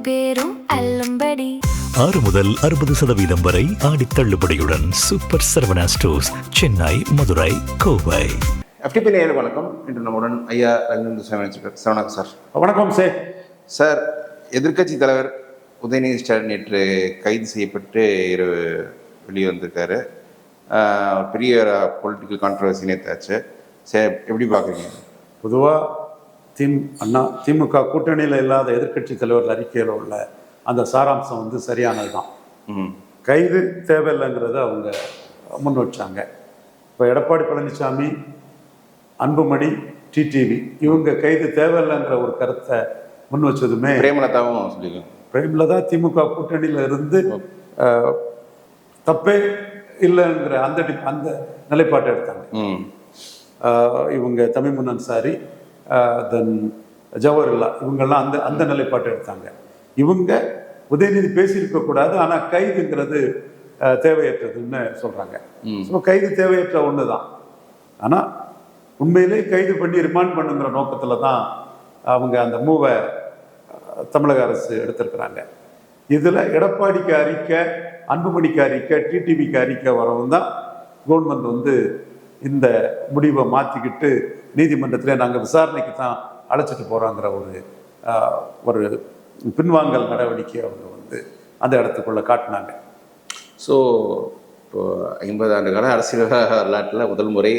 பேரும் அல்லும்படி 6 முதல் 60% வரை ஆடி தள்ளுபடியுடன் super Saravana stores, Chennai, Madurai, Kovai. FTP நேயர்களுக்கு வணக்கம். இன்று நம்முடன் ஐயா ரவீந்திர சரவணன் சார். வணக்கம் சார். எதிர்க்கட்சி தலைவர் உதயநிதி ஸ்டாலின் நேற்று கைது செய்யப்பட்டு இரவு வெளியே வந்திருக்காரு. பெரிய பொலிட்டிக்கல் கான்ட்ரவர்சி நேற்றாச்சு. சார், எப்படி பார்க்குறீங்க? பொதுவாக திமுக கூட்டணியில் இல்லாத எதிர்க்கட்சி தலைவர் அறிக்கையில் உள்ள அந்த சாராம்சம் வந்து சரியானது தான். கைது தேவையில்லைங்கிறத அவங்க முன் வச்சாங்க. இப்போ எடப்பாடி பழனிசாமி, அன்புமணி, டிடிவி இவங்க கைது தேவையில்லைங்கிற ஒரு கருத்தை முன் வச்சதுமே பிரேமலதாவும் சொல்லிக்கோங்க. பிரேமலதா திமுக கூட்டணியில் இருந்து தப்பே இல்லைங்கிற அந்த நிலைப்பாட்டை எடுத்தாங்க. இவங்க தமிமுன் அன்சாரி, தென் ஜவஹர்லா இவங்கெல்லாம் அந்த நிலைப்பாட்டை எடுத்தாங்க. இவங்க உதயநிதி பேசியிருக்கக்கூடாது, ஆனால் கைதுங்கிறது தேவையற்றதுன்னு சொல்கிறாங்க. ஸோ கைது தேவையற்ற ஒன்று தான். ஆனால் உண்மையிலே கைது பண்ணி ரிமாண்ட் பண்ணுங்கிற நோக்கத்தில் தான் அவங்க அந்த மூவை தமிழக அரசு எடுத்திருக்கிறாங்க. இதில் எடப்பாடிக்கு அறிக்கை, அன்புமணிக்கு அறிக்கை, டிடிவிக்கு அறிக்கை வரவும் தான் கவர்மெண்ட் வந்து இந்த முடிவை மாற்றிக்கிட்டு நீதிமன்றத்தில் நாங்கள் விசாரணைக்கு தான் அழைச்சிட்டு போகிறாங்கிற ஒரு பின்வாங்கல் நடவடிக்கை அவங்க வந்து அந்த இடத்துக்குள்ள காட்டினாங்க. ஸோ இப்போ 50 ஆண்டு கால அரசியல் வரலாற்றில் முதல் முறை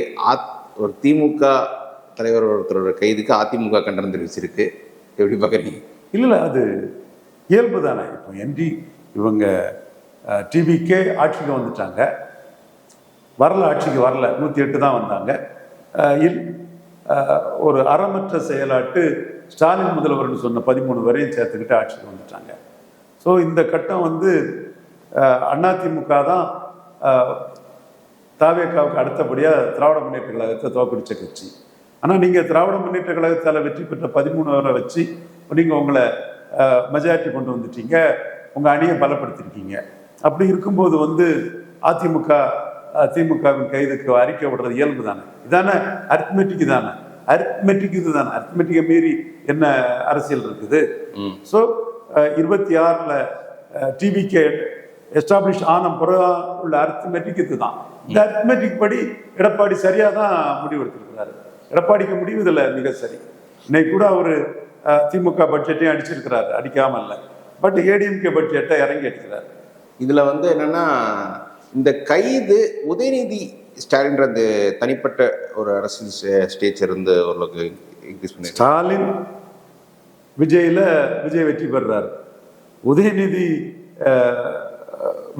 ஒரு திமுக தலைவர் ஒருத்தரோட கைதுக்கு அதிமுக கண்டனம் தெரிவிச்சிருக்கு. எப்படி பார்க்குறீங்க? இல்லை, அது இயல்பு தானே. இப்போ இவங்க டிவிக்கே ஆட்சிக்கு வந்துட்டாங்க, ஆட்சிக்கு வரல, 108 தான் வந்தாங்க. ஒரு அறமற்ற செயலாட்டு ஸ்டாலின் முதல்வர்னு சொன்ன 13 வரையும் சேர்த்துக்கிட்டு ஆட்சிக்கு வந்துட்டாங்க. ஸோ இந்த கட்டம் வந்து அதிமுக தான் தாவேகாவுக்கு அடுத்தபடியாக திராவிட முன்னேற்ற கழகத்தை தோற்கடிச்ச கட்சி. ஆனால் நீங்கள் திராவிட முன்னேற்ற கழகத்தால் வெற்றி பெற்ற 13 வரை வச்சு நீங்கள் உங்களை மெஜாரிட்டி கொண்டு வந்துட்டீங்க, உங்கள் அணியை பலப்படுத்திருக்கீங்க. அப்படி இருக்கும்போது வந்து திமுகவின் கைதுக்கு அறிக்கை விடுறது இயல்பு தானே. இதானே அரித்மெட்டிக் தானே. அரித்மெட்டிக்கை மீறி என்ன அரசியல் இருக்குது? ஸோ 26ல் டிவிக்கு எஸ்டாப்ளிஷ் ஆன பிறகு உள்ள அரித்மெட்டிக் இது தான். இந்த அரித்மெட்டிக் படி எடப்பாடி சரியாக தான் முடிவெடுத்திருக்கிறாரு. எடப்பாடிக்கு முடிவு இதில் மிக சரி. இன்னைக்கு கூட அவர் திமுக பட்ஜெட்டையும் அடிச்சிருக்கிறாரு, அடிக்காமல் இல்லை. பட் ஏடிஎம்கே பட்ஜெட்டை இறங்கி அடிக்கிறார். இதில் வந்து என்னென்னா, இந்த கைது உதயநிதி ஸ்டாலின் அந்த தனிப்பட்ட ஒரு அரசியல் ஸ்டேஜ் இருந்து ஓரளவுக்கு இன்க்ரீஸ் பண்ணி ஸ்டாலின் விஜய் வெற்றி பெறுறார்.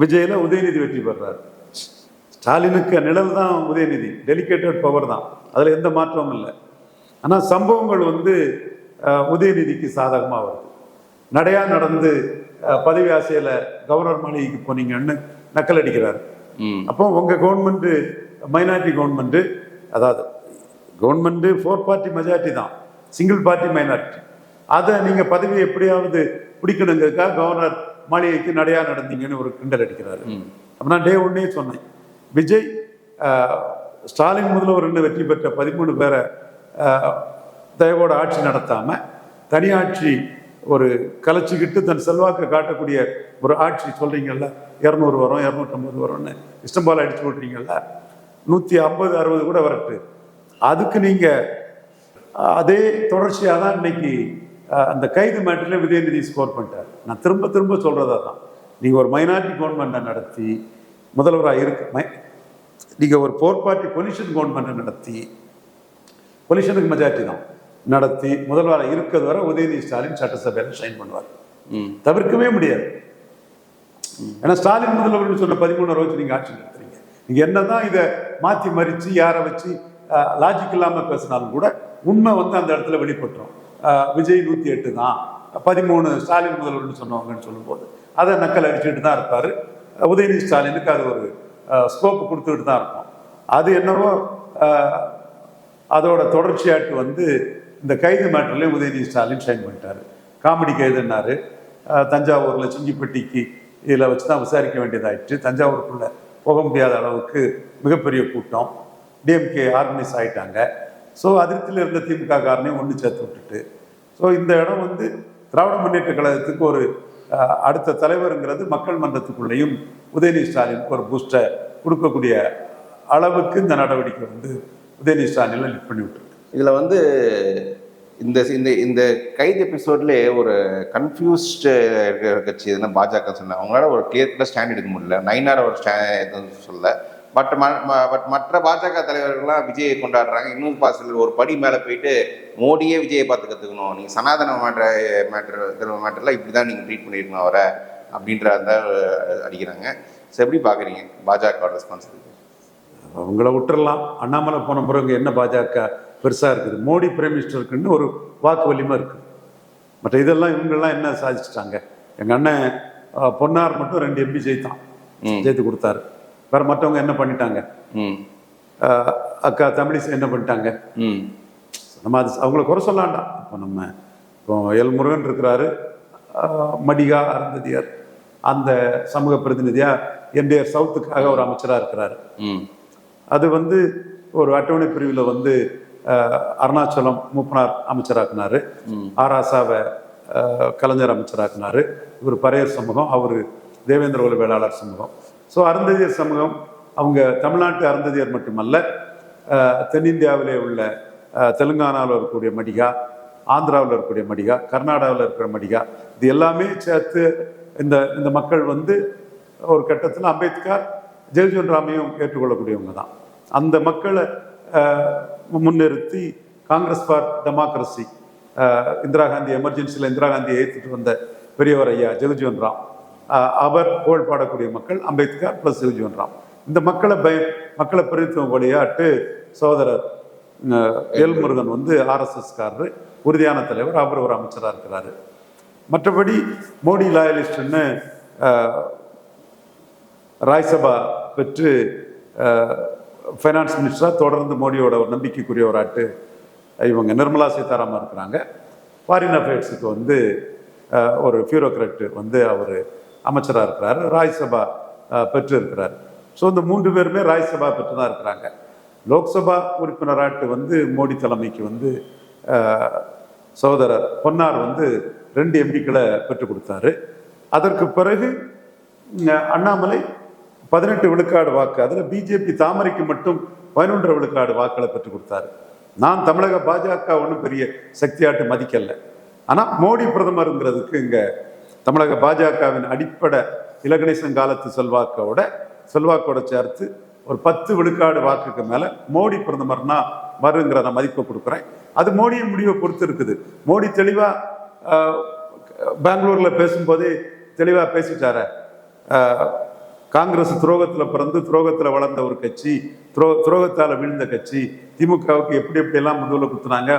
விஜயில உதயநிதி வெற்றி பெறுறார். ஸ்டாலினுக்கு நிழல் தான் உதயநிதி, டெலிகேட்டட் பவர் தான், அதில் எந்த மாற்றமும் இல்லை. ஆனால் சம்பவங்கள் வந்து உதயநிதிக்கு சாதகமாக வருது. நடையா நடந்து பதவி ஆசையில் கவர்னர் மாளிகைக்கு போனீங்கன்னு நக்கல் அடிக்கிறார். அப்போ உங்கள் கவர்மெண்ட்டு மைனாரிட்டி கவர்மெண்ட்டு, அதாவது கவர்மெண்ட்டு 4 பார்ட்டி மெஜாரிட்டி தான், சிங்கிள் பார்ட்டி மைனாரிட்டி. அதை நீங்கள் பதவியை எப்படியாவது பிடிக்கணுங்கிறதுக்காக கவர்னர் மாளிகைக்கு நடையா நடந்தீங்கன்னு ஒரு கிண்டல் அடிக்கிறாரு. அப்போ நான் டே 1 சொன்னேன், விஜய் ஸ்டாலின் முதல்வர் வெற்றி பெற்ற 13 பேரை தயவோட ஆட்சி நடத்தாமல் தனியாட்சி ஒரு கலைச்சிக்கிட்டு தன் செல்வாக்கை காட்டக்கூடிய ஒரு ஆட்சி சொல்கிறீங்கல்ல, 200 வரும் 250 வரும்னு இஷ்டம் போல அடிச்சு விட்றீங்கல்ல, 150 60 கூட வரட்டு. அதுக்கு நீங்கள் அதே தொடர்ச்சியாக தான் இன்னைக்கு அந்த கைது மேட்டரில் உதயநிதி ஸ்கோர் பண்ணிட்டார். நான் திரும்ப திரும்ப சொல்கிறதா தான், நீங்கள் ஒரு மைனாரிட்டி கவர்மெண்ட்டை நடத்தி முதல்வராக நீங்கள் ஒரு 4 பார்ட்டி கொலிஷன் கவர்மெண்ட்டை நடத்தி, கொலிஷனுக்கு மெஜாரிட்டி தான் நடத்தி முதல்வராக இருக்கிறது வரை உதயநிதி ஸ்டாலின் சட்டசபையில் ஷைன் பண்ணுவார். தவிர்க்கவே முடியாது. ஏன்னா ஸ்டாலின் முதல்வர்னு சொன்ன 13 வச்சு நீங்கள் ஆட்சி நடத்துறீங்க. நீங்கள் என்னதான் இதை மாற்றி மறித்து யாரை வச்சு லாஜிக் இல்லாமல் பேசினாலும் கூட உண்மை வந்து அந்த இடத்துல வெளிப்பட்டுரும். விஜய் 108 தான், 13 ஸ்டாலின் முதல்வர்னு சொன்னவங்கன்னு சொல்லும்போது அதை நக்கல் அடிச்சுட்டு தான் இருப்பார். உதயநிதி ஸ்டாலினுக்கு அது ஒரு ஸ்கோப்பு கொடுத்துக்கிட்டு தான் இருக்கும். அது என்னவோ அதோட தொடர்ச்சியாட்டு வந்து இந்த கைது மேட்டர்லேயும் உதயநிதி ஸ்டாலின் ஷைன் பண்ணிட்டாரு. காமெடி கைதுன்னாரு. தஞ்சாவூரில் சிங்கிப்பட்டிக்கு இதில் வச்சு தான் விசாரிக்க வேண்டியதாயிடுச்சு. தஞ்சாவூருக்குள்ளே போக முடியாத அளவுக்கு மிகப்பெரிய கூட்டம், டிஎம்கே ஆர்கனைஸ் ஆகிட்டாங்க. ஸோ அதிருப்தியில் இருந்த திமுக காரனையும் ஒன்று சேர்த்து விட்டுட்டு, ஸோ இந்த இடம் வந்து திராவிட முன்னேற்ற கழகத்துக்கு ஒரு அடுத்த தலைவருங்கிறது மக்கள் மன்றத்துக்குள்ளேயும் உதயநிதி ஸ்டாலின் ஒரு பூஸ்டை கொடுக்கக்கூடிய அளவுக்கு இந்த நடவடிக்கை வந்து உதயநிதி ஸ்டாலின் லிட் பண்ணி விட்டுருக்கு. இதில் வந்து இந்த இந்த இந்த கைது எபிசோட்லேயே ஒரு கன்ஃபியூஸ்டு இருக்கிற கட்சி எதுனா பாஜக சொன்னாங்க. அவங்களால ஒரு கிளியர் ஸ்டாண்ட் எடுக்க முடியல. நயினார் ஒரு எதுவும் சொல்ல. பட் மற்ற பாஜக தலைவர்கள்லாம் விஜயை கொண்டாடுறாங்க. இன்னும் சிலர் ஒரு படி மேலே போயிட்டு மோடியே விஜயை பார்த்து கற்றுக்கணும், நீங்கள் சனாதன மேட்டர்லாம் இப்படி தான் நீங்கள் ட்ரீட் பண்ணியிருக்கணும் அவரை அப்படின்ற அந்த அடிக்கிறாங்க. ஸோ எப்படி பார்க்குறீங்க பாஜக ரெஸ்பான்சிபிலிட்டி? அவங்கள விட்டுறலாம். அண்ணாமலை போன பிறகு என்ன பாஜக பெருசாக இருக்குது? மோடி பிரைம் மினிஸ்டருக்குன்னு ஒரு வாக்கு வலிமை இருக்குது. மற்ற இதெல்லாம் இவங்கெல்லாம் என்ன சாதிச்சிட்டாங்க? எங்கள் அண்ணன் பொன்னார் மட்டும் 2 MP ஜெயித்து கொடுத்தாரு. வேற மற்றவங்க என்ன பண்ணிட்டாங்க? அக்கா தமிழிசை என்ன பண்ணிட்டாங்க? நம்ம அது அவங்கள குறை சொல்லாண்டா. இப்போ எல் முருகன் இருக்கிறாரு, மடிகா அருந்ததியார் அந்த சமூக பிரதிநிதியா என்டிஆர் சவுத்துக்காக ஒரு அமைச்சராக இருக்கிறாரு. அது வந்து ஒரு அட்டவணை பிரிவில் வந்து அருணாச்சலம் மூப்பனார் அமைச்சராக்குனாரு, ஆராசாவை கலைஞர் அமைச்சராக்குனாரு. இவர் பறையர் சமூகம், அவர் தேவேந்திர குல வேளாளர் சமூகம். ஸோ அருந்ததியர் சமூகம் அவங்க தமிழ்நாட்டு அருந்ததியர் மட்டுமல்ல, தென்னிந்தியாவிலே உள்ள தெலுங்கானாவில் இருக்கக்கூடிய மடிகா, ஆந்திராவில் இருக்கக்கூடிய மடிகா, கர்நாடகாவில் இருக்கிற மடிகா, இது எல்லாமே சேர்த்து இந்த இந்த மக்கள் வந்து ஒரு கட்டத்தில் அம்பேத்கர் ஜெகஜீவன் ராமையும் ஏற்றுக்கொள்ளக்கூடியவங்க தான். அந்த மக்களை முன்னிறுத்தி காங்கிரஸ் ஃபார் டெமோக்ரஸி, இந்திரா காந்தி எமர்ஜென்சியில் இந்திரா காந்தியை ஏற்றுட்டு வந்த பெரியவர் ஐயா ஜெகஜீவன் ராம், அவர் புகழ் பாடக்கூடிய மக்கள் அம்பேத்கர் ப்ளஸ் ஜெகஜீவன் ராம். இந்த மக்களை பிரதித்துவம் வழியாட்டு சகோதரர் எல் முருகன் வந்து RSSகாரரு, உறுதியான தலைவர், அவர் ஒரு அமைச்சராக இருக்கிறாரு. மற்றபடி மோடி லாயலிஸ்ட்னு ராஜ்சபா பெற்று ஃபைனான்ஸ் மினிஸ்டராக தொடர்ந்து மோடியோட ஒரு நம்பிக்கைக்குரியவராட்டு இவங்க நிர்மலா சீதாராமன் இருக்கிறாங்க. ஃபாரின் அஃபேர்ஸுக்கு வந்து ஒரு பியூரோக்ராட் வந்து அவர் அமைச்சராக இருக்கிறாரு, ராஜ்சபா பெற்று இருக்கிறார். ஸோ இந்த 3 பேருமே ராஜ்சபா பெற்று தான் இருக்கிறாங்க. லோக்சபா உறுப்பினராட்டு வந்து மோடி தலைமைக்கு வந்து சகோதரர் பொன்னார் வந்து 2 MPக்களை பெற்றுக் கொடுத்தாரு. அதற்கு பிறகு அண்ணாமலை 18 விழுக்காடு வாக்கு, அதில் பிஜேபி தாமரைக்கு மட்டும் 11 விழுக்காடு வாக்களை பெற்றுக் கொடுத்தாரு. நான் தமிழக பாஜக ஒன்றும் பெரிய சக்தியாட்டு மதிக்கல. ஆனால் மோடி பிரதமருங்கிறதுக்கு இங்கே தமிழக பாஜகவின் அடிப்படை இலகணேசன் காலத்து செல்வாக்கோட சேர்த்து ஒரு 10 விழுக்காடு வாக்குக்கு மேலே மோடி பிரதமர்னா வருங்கிற நான் மதிப்பை கொடுக்குறேன். அது மோடியின் முடிவை பொறுத்து இருக்குது. மோடி தெளிவாக பெங்களூரில் பேசும்போதே தெளிவாக பேசிட்டார, காங்கிரஸ் துரோகத்தில் பிறந்து துரோகத்தில் வளர்ந்த ஒரு கட்சி, துரோகத்தால் வீழ்ந்த கட்சி. திமுகவுக்கு எப்படி எப்படியெல்லாம் முதுகில் குத்துனாங்க,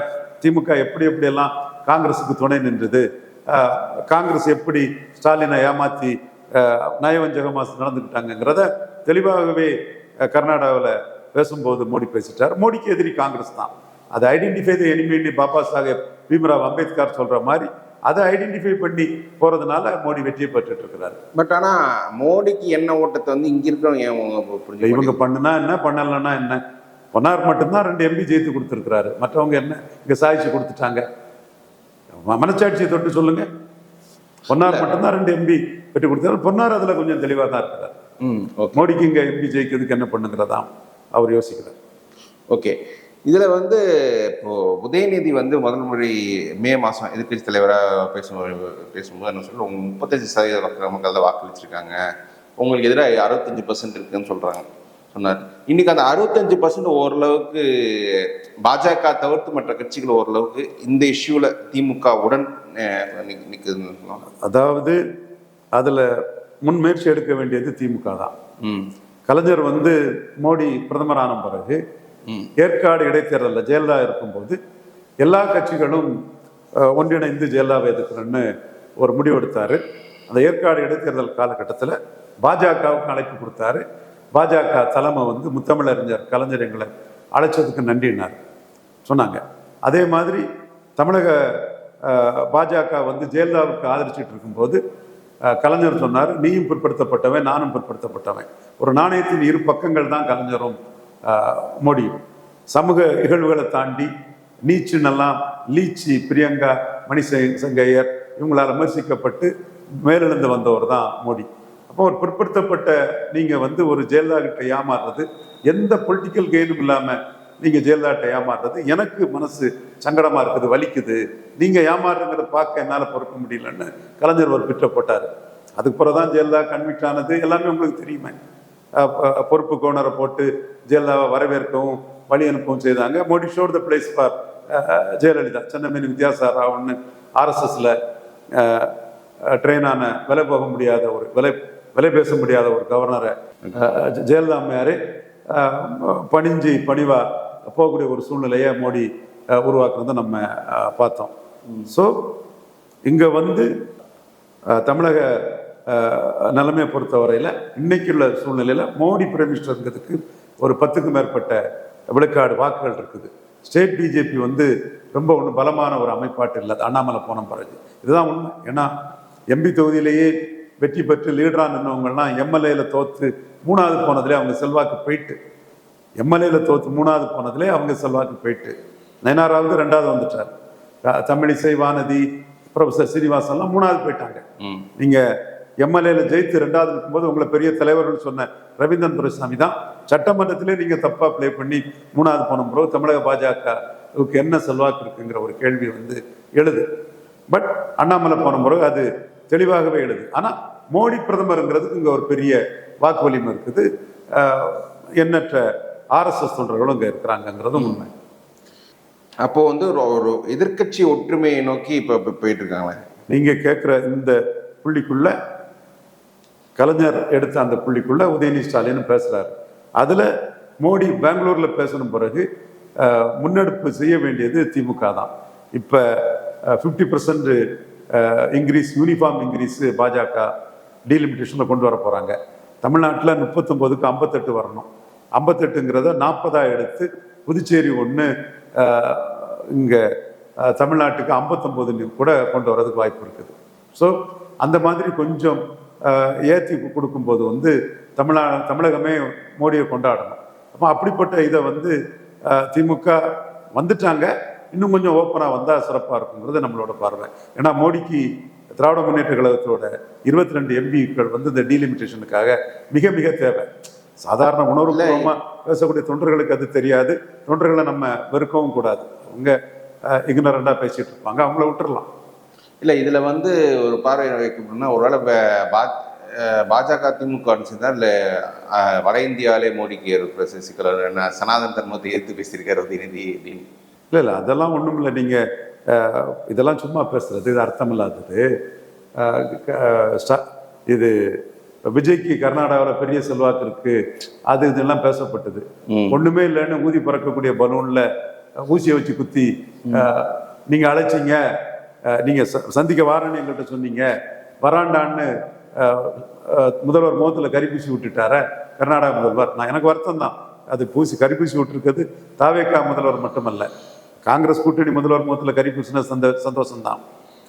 திமுக எப்படி எப்படியெல்லாம் காங்கிரஸுக்கு துணை நின்றது, காங்கிரஸ் எப்படி ஸ்டாலினை ஏமாற்றி நயவஞ்சகமாக நடந்துக்கிட்டாங்கிறத தெளிவாகவே கர்நாடகாவில் பேசும்போது மோடி பேசிட்டார். மோடிக்கு எதிரி காங்கிரஸ் தான். அதை identify the enemy Baba Saheb Bhimrao Ambedkar சொல்ற மாதிரி அதை ஐடென்டிஃபை பண்ணி போறதுனால மோடி வெற்றியை பெற்றுட்டு இருக்கிறாரு. பட் ஆனா மோடிக்கு என்ன ஓட்டத்தை வந்து இங்க இருக்கிறவங்க இவங்க பண்ணுனா என்ன, பண்ணலன்னா என்ன? பொன்னார் மட்டும்தான் 2 MP ஜெயித்து கொடுத்துருக்கிறாரு. மற்றவங்க என்ன இங்க சாதிச்சு கொடுத்துட்டாங்க? மனச்சாட்சியை தொட்டு சொல்லுங்க. பொன்னார் மட்டும்தான் 2 MP பெற்று கொடுத்தாரு. பொன்னார் அதுல கொஞ்சம் தெளிவாக தான் இருக்கிறார். மோடிக்கு இங்க MP ஜெயிக்கிறதுக்கு என்ன பண்ணுங்கிறதாம் அவர் யோசிக்கிறார். ஓகே, இதுல வந்து இப்போ உதயநிதி வந்து முதல் முறை மே மாதம் எதிர்கட்சி தலைவராக பேசும்போது என்ன சொல்ல, 35% மக்கள் தான் வாக்களிச்சிருக்காங்க, உங்களுக்கு எதிராக 65% இருக்குன்னு சொன்னார். இன்னைக்கு அந்த 65% ஓரளவுக்கு பாஜக தவிர்த்து மற்ற கட்சிகள் ஓரளவுக்கு இந்த இஷ்யூல திமுகவுடன் நிற்குதுன்னு சொல்லலாம். அதாவது அதுல முன்முயற்சி எடுக்க வேண்டியது திமுக தான். கலைஞர் வந்து மோடி பிரதமரான பிறகு ஏற்காடு இடைத்தேர்தலில் ஜெயலலிதா இருக்கும்போது எல்லா கட்சிகளும் ஒன்றிணைந்து ஜெயலலிதாவை எதிர்க்கணும்னு ஒரு முடிவெடுத்தாரு. அந்த ஏற்காடு இடைத்தேர்தல் காலகட்டத்தில் பாஜகவுக்கு அழைப்பு கொடுத்தாரு. பாஜக தலைமை வந்து முத்தமிழறிஞர் கலைஞர் எங்களை அழைச்சதுக்கு நன்றினார் சொன்னாங்க. அதே மாதிரி தமிழக பாஜக வந்து ஜெயலலிதாவுக்கு ஆதரிச்சுட்டு இருக்கும்போது கலைஞர் சொன்னார், நீயும் பிற்படுத்தப்பட்டவன், நானும் பிற்படுத்தப்பட்டவன், ஒரு நாணயத்தின் 2 பக்கங்கள் தான் கலைஞரும் மோடியும். சமூக இகழ்வுகளை தாண்டி நீச்சுன்னெல்லாம் லீச்சி, பிரியங்கா, மணிசங்கையர், இவங்களால் விமர்சிக்கப்பட்டு மேலெழுந்து வந்தவர் தான் மோடி. அப்போ ஒரு பிற்படுத்தப்பட்ட நீங்கள் வந்து ஒரு ஜெயலலிதா கிட்ட ஏமாறுறது, எந்த பொலிட்டிக்கல் கெயினும் இல்லாமல் நீங்கள் ஜெயலலிதாட்ட ஏமாறுறது எனக்கு மனசு சங்கடமாக இருக்குது, வலிக்குது. நீங்கள் ஏமாறுங்கிறத பார்க்க என்னால் பொறுக்க முடியலன்னு கலைஞர் ஒரு பிற்ற போட்டார். அதுக்கு பிறகு தான் ஜெயலலிதா கன்விக்ட் ஆனது எல்லாமே உங்களுக்கு தெரியுமே. பொறுப்பு கோணரை போட்டு ஜெயலலிதாவை வரவேற்கவும் வழி அனுப்பவும் செய்தாங்க. Modi shore the place for Jayalalithaa. சென்னமேனி வித்யாசாராவுன்னு ஆர்எஸ்எஸ்ல ட்ரெயினான விலை போக முடியாத ஒரு விலை பேச முடியாத ஒரு கவர்னரை ஜெயலலிதா அம்மையாரே பணிவா போகக்கூடிய ஒரு சூழ்நிலையை மோடி உருவாக்குறதை நம்ம பார்த்தோம். ஸோ இங்கே வந்து தமிழக நிலைமையை பொறுத்தவரையில் இன்னைக்குள்ள சூழ்நிலையில் மோடி பிரைம் மினிஸ்டருங்கிறதுக்கு ஒரு 10க்கும் மேற்பட்ட விழுக்காடு வாக்குகள் இருக்குது. ஸ்டேட் பிஜேபி வந்து ரொம்ப ஒன்றும் பலமான ஒரு அமைப்பாட்டு இல்லை. அண்ணாமலை போன பிறகு இதுதான் உண்மை. ஏன்னா எம்பி தொகுதியிலேயே வெற்றி பெற்று லீடராக நின்றவங்கலாம் எம்எல்ஏல தோற்று 3வது போனதுலேயே அவங்க செல்வாக்கு போயிட்டு, எம்எல்ஏல தோற்று 3வது போனதுலேயே அவங்க செல்வாக்கு போயிட்டு, நயனாராவது 2வது வந்துட்டார். தமிழிசை, வானதி, ப்ரொஃபசர் சீனிவாசன்லாம் 3வது போயிட்டாங்க. நீங்கள் எம்எல்ஏல ஜெயித்து 2வது இருக்கும்போது உங்களை பெரிய தலைவர்கள் சொன்ன ரவீந்திரன் துரைசாமி தான் சட்டமன்றத்திலே நீங்கள் தப்பாக ப்ளே பண்ணி 3வது போன பிறகு தமிழக பாஜகவுக்கு என்ன செல்வாக்கு இருக்குங்கிற ஒரு கேள்வி வந்து எழுது. பட் அண்ணாமலை போன பிறகு அது தெளிவாகவே எழுது. ஆனால் மோடி பிரதமருங்கிறதுக்கு இங்கே ஒரு பெரிய வாக்கு வலிமை இருக்குது. எண்ணற்ற ஆர்எஸ்எஸ் தொண்டர்களும் இங்கே இருக்கிறாங்கிறதும் உண்மை. அப்போ வந்து ஒரு எதிர்கட்சி ஒற்றுமையை நோக்கி இப்போ போயிட்டு இருக்காங்களே. நீங்கள் கேட்குற இந்த புள்ளிக்குள்ள கலைஞர் எடுத்த அந்த புள்ளிக்குள்ள உதயநிதி ஸ்டாலின் பேசுறாரு. அதில் மோடி பெங்களூரில் பேசணும் பிறகு முன்னெடுப்பு செய்ய வேண்டியது திமுக தான். இப்போ 50% இன்க்ரீஸ், யூனிஃபார்ம் இன்க்ரீஸ் பாஜக டீலிமிட்டேஷனில் கொண்டு வர போகிறாங்க. தமிழ்நாட்டில் 39க்கு 58 வரணும். 58ங்கிறத 40 எடுத்து புதுச்சேரி ஒன்று, இங்கே தமிழ்நாட்டுக்கு 59 கூட கொண்டு வரதுக்கு வாய்ப்பு இருக்குது. ஸோ அந்த மாதிரி கொஞ்சம் ஏற்றி கொடுக்கும்போது வந்து தமிழகமே மோடியை கொண்டாடணும். அப்போ அப்படிப்பட்ட இதை வந்து திமுக வந்துட்டாங்க. இன்னும் கொஞ்சம் ஓப்பனாக வந்தால் சிறப்பாக இருக்குங்கிறது நம்மளோட பார்வை. ஏன்னா மோடிக்கு திராவிட முன்னேற்ற கழகத்தோட 22 எம்பிக்கள் வந்து இந்த டீலிமிட்டேஷனுக்காக மிக மிக தேவை. சாதாரண உணர்வுபூர்வமாக பேசக்கூடிய தொண்டர்களுக்கு அது தெரியாது. தொண்டர்களை நம்ம வெறுக்கவும் கூடாது. அவங்க இக்னரண்டாக பேசிட்டு இருப்பாங்க, அவங்கள விட்டுறலாம். இல்லை, இதில் வந்து ஒரு பார்வை வைக்கணும்னா, ஒருவேளை பாஜக திமுக சேர்ந்தால் இல்லை வட இந்தியாவிலே மோடிக்கு இருக்கிற சிக்கல் என்ன சனாதன தர்மத்தை எதிர்த்து பேசியிருக்காரு உதயநிதி அப்படின்னு. இல்லை அதெல்லாம் ஒன்றும் இல்லை. நீங்கள் இதெல்லாம் சும்மா பேசுறது, இது அர்த்தம் இல்லாதது. இது விஜய்க்கு கர்நாடகாவில் பெரிய செல்வாக்கு இருக்கு, அது இதெல்லாம் பேசப்பட்டது. ஒன்றுமே இல்லைன்னு ஊதி பறக்கக்கூடிய பலூனில் ஊசியை வச்சு குத்தி நீங்கள் அழைச்சிங்க, நீங்கள் சந்திக்க வாரன்னு எங்கள்கிட்ட சொன்னீங்க, வராண்டான்னு முதல்வர் முகத்தில் கரிப்பூசி விட்டுட்டார கர்நாடகா முதல்வர். எனக்கு வருத்தம் தான், அது கரிப்பூசி விட்டுருக்கிறது தாவேகா முதல்வர் மட்டுமல்ல, காங்கிரஸ் கூட்டணி முதல்வர் முகத்தில் கரிப்பூசின சந்தோஷம்தான்.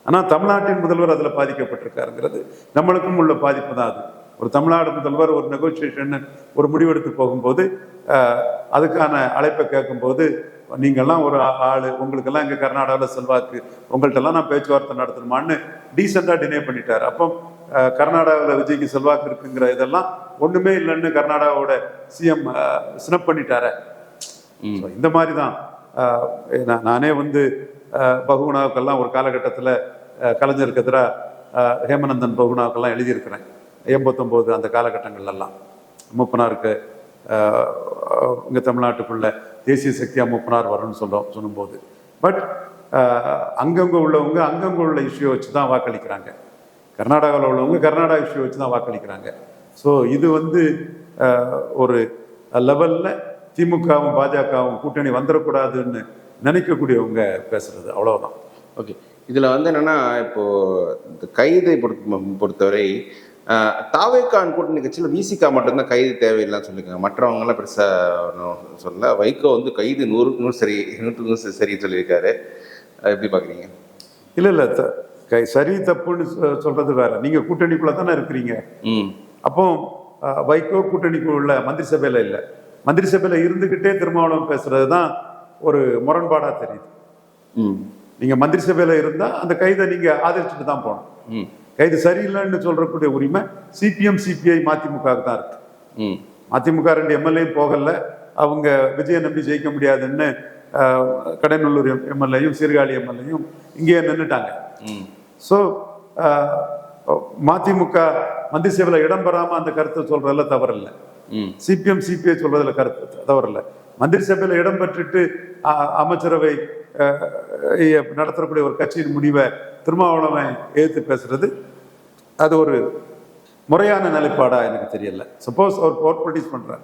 ஆனால் தமிழ்நாட்டின் முதல்வர் அதில் பாதிக்கப்பட்டிருக்காருங்கிறது நம்மளுக்கும் உள்ள பாதிப்பு தான். அது ஒரு தமிழ்நாடு முதல்வர் ஒரு நெகோசியேஷன் ஒரு முடிவெடுத்து போகும்போது அதுக்கான அழைப்பை கேட்கும்போது நீங்கள்லாம் ஒரு ஆள், உங்களுக்கெல்லாம் இங்கே கர்நாடகாவில் செல்வாக்கு, உங்கள்கிட்டலாம் நான் பேச்சுவார்த்தை நடத்தணுமான்னு டீசெண்டாக டினே பண்ணிட்டார். அப்போ கர்நாடகாவில் விஜய்க்கு செல்வாக்கு இருக்குங்கிற இதெல்லாம் ஒன்றுமே இல்லைன்னு கர்நாடகாவோட சிஎம் ஸ்னப் பண்ணிட்டார. இந்த மாதிரி தான் நானே வந்து பகுகுணாவுக்கெல்லாம் ஒரு காலகட்டத்தில் கலைஞருக்கு எதிராக ஹேமநந்தன் பகுகுணாவுக்கெல்லாம் எழுதியிருக்கிறேன். 89 அந்த காலகட்டங்கள்லாம் மூப்பனாருக்கு இங்கே தமிழ்நாட்டுக்குள்ள தேசிய சக்தியாக மூப்பனார் வரும்னு சொல்லும்போது. பட் அங்கங்கே உள்ளவங்க அங்கங்கே உள்ள இஷ்யூ வச்சு தான் வாக்களிக்கிறாங்க, கர்நாடகாவில் உள்ளவங்க கர்நாடகா இஷ்யூ வச்சு தான் வாக்களிக்கிறாங்க. ஸோ இது வந்து ஒரு லெவலில் திமுகவும் பாஜகவும் கூட்டணி வந்துடக்கூடாதுன்னு நினைக்கக்கூடியவங்க பேசுறது, அவ்வளவுதான். ஓகே, இதில் வந்து என்னென்னா, இப்போது இந்த கைதை பொறுத்தவரை தாவேக்கான் கூட்டணி கட்சியில் விசிகா மட்டும்தான் கைது தேவையில்லைன்னு சொல்லியிருக்காங்க. மற்றவங்களாம் பெருசாக சொல்ல. வைகோ வந்து கைது 100% சரி, 100% சரின்னு சொல்லியிருக்காரு. எப்படி பார்க்குறீங்க? இல்லை சரி தப்புன்னு சொல்றது வேற. நீங்கள் கூட்டணிக்குள்ளே தானே இருக்கிறீங்க. அப்போ வைகோ கூட்டணிக்குள்ள மந்திரி சபையில் இல்லை, மந்திரி சபையில் இருந்துக்கிட்டே திருமாவளவன் பேசுறது தான் ஒரு முரண்பாடாக தெரியுது. நீங்கள் மந்திரி சபையில் இருந்தால் அந்த கைதை நீங்கள் ஆதரிச்சுட்டு தான் போகணும். கைது சரியில்லைன்னு சொல்றக்கூடிய உரிமை சிபிஎம் சிபிஐ மதிமுகவுக்கு தான் இருக்கு. மதிமுக 2 எம்எல்ஏ போகல, அவங்க விஜயை நம்பி ஜெயிக்க முடியாதுன்னு கடனூர் எம்எல்ஏயும் சீர்காழி எம்எல்ஏயும் இங்கேயே நின்றுட்டாங்க. ஸோ மதிமுக மந்திரி சபையில் இடம் பெறாம அந்த கருத்தை சொல்றதுல தவறில்லை. சிபிஎம் சிபிஐ சொல்றதுல கருத்து தவறில்லை. மந்திரி சபையில் இடம் பெற்றுட்டு அமைச்சரவை நடத்தக்கூடிய ஒரு கட்சியின் முடிவை திருமாவளவன் எதிர்த்து பேசுறது அது ஒரு முறையான நிலைப்பாடா எனக்கு தெரியல. சப்போஸ் அவர் பவர் பொலிட்டிக்ஸ் பண்றாரு,